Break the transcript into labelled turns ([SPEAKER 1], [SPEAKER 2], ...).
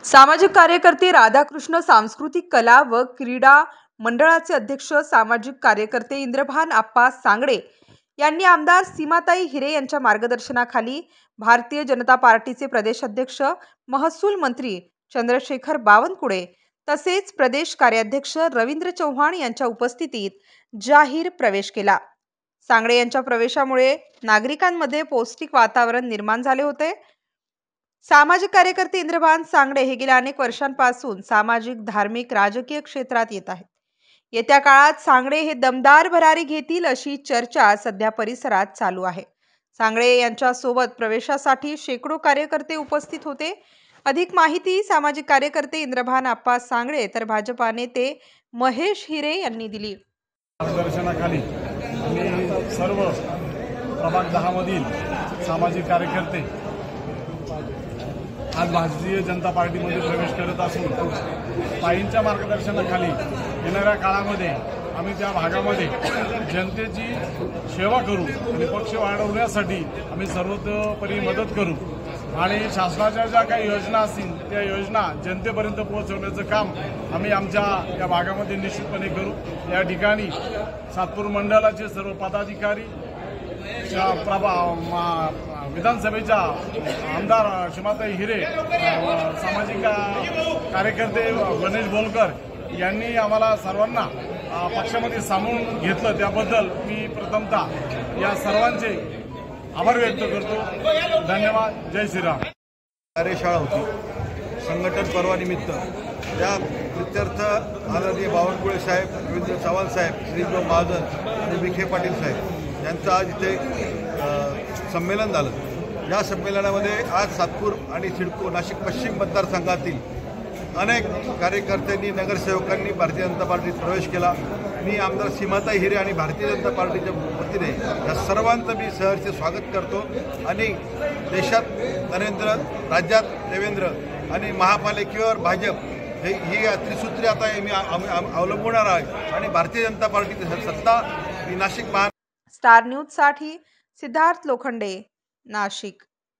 [SPEAKER 1] सामाजिक कार्यकर्ते राधाकृष्ण सांस्कृतिक कला व क्रीडा मंडळाचे अध्यक्ष सामाजिक कार्यकर्ते इंद्रभान आप्पा सांगडे यांनी आमदार सीमाताई हिरे यांच्या मार्गदर्शनाखाली भारतीय जनता पार्टीचे प्रदेश अध्यक्ष महसूल मंत्री चंद्रशेखर बावनकुळे तसेच प्रदेश कार्याध्यक्ष रवींद्र चव्हाण यांच्या उपस्थितीत जाहीर प्रवेश केला। सांगडे यांच्या प्रवेशामुळे नागरिकांमध्ये पौष्टिक वातावरण निर्माण झाले होते। सामाजिक कार्यकर्ते इंद्रभान सांगडे हे गेल्या अनेक वर्षांपासून सामाजिक, धार्मिक, राजकीय क्षेत्रात येत आहेत। येत्या काळात सांगडे हे दमदार भरारी घेतील अशी चर्चा सध्या परिसरात चालू आहे। सांगडे यांच्या सोबत प्रवेशासाठी शेकडो कार्यकर्ते उपस्थित होते। अधिक माहिती सामाजिक कार्यकर्ते इंद्रभान आप्पा सांगडे तर भाजपा नेते महेश हिरे यांनी दिली।
[SPEAKER 2] मार्गदर्शनाखाली आम्ही सर्व प्रभाग 10 मधील सामाजिक कार्यकर्ते आज भारतीय जनता पार्टीमध्ये प्रवेश करत असून ताईंच्या मार्गदर्शनाखाली येणाऱ्या काळामध्ये आम्ही त्या भागामध्ये जनतेची सेवा करू आणि पक्ष वाढवण्यासाठी आम्ही सर्वतोपरी मदत करू आणि शासनाच्या ज्या काही योजना असतील त्या योजना जनतेपर्यंत पोहोचवण्याचं काम आम्ही आमच्या या भागामध्ये निश्चितपणे करू। या ठिकाणी सातपूर मंडळाचे सर्व पदाधिकारी, विधानसभेच्या आमदार सीमाताई हिरे, सामाजिक कार्यकर्ते गणेश बोलकर यांनी आम्हाला सर्वांना पक्षामध्ये सामावून घेतलं, त्याबद्दल मी प्रथमतः या सर्वांचे आभार व्यक्त करतो। धन्यवाद। जय श्रीराम।
[SPEAKER 3] कार्यशाळा होती संघटन पर्वानिमित्त, त्या प्रित्यर्थ आदरणीय बावनकुळे साहेब, रवींद्र चव्हाण साहेब, श्रीदेव महाजन आणि विखे पाटील साहेब यांचं आज इथे संमेलन झालं। या संमेलनामध्ये आज सातपूर आणि सिडको नाशिक पश्चिम मतदारसंघातील अनेक कार्यकर्त्यांनी, नगरसेवकांनी भारतीय जनता पार्टीत प्रवेश केला। मी आमदार सीमाताई हिरे आणि भारतीय जनता पार्टीच्या वतीने या सर्वांचं मी सहर्ष स्वागत करतो आणि देशात नरेंद्र, राज्यात देवेंद्र आणि महापालिकेवर भाजप ही त्रिसूत्री आता मी अवलंबवणार आहे आणि भारतीय जनता पार्टीची सत्ता ही नाशिक
[SPEAKER 1] स्टार न्यूज साठी सिद्धार्थ लोखंडे, नाशिक।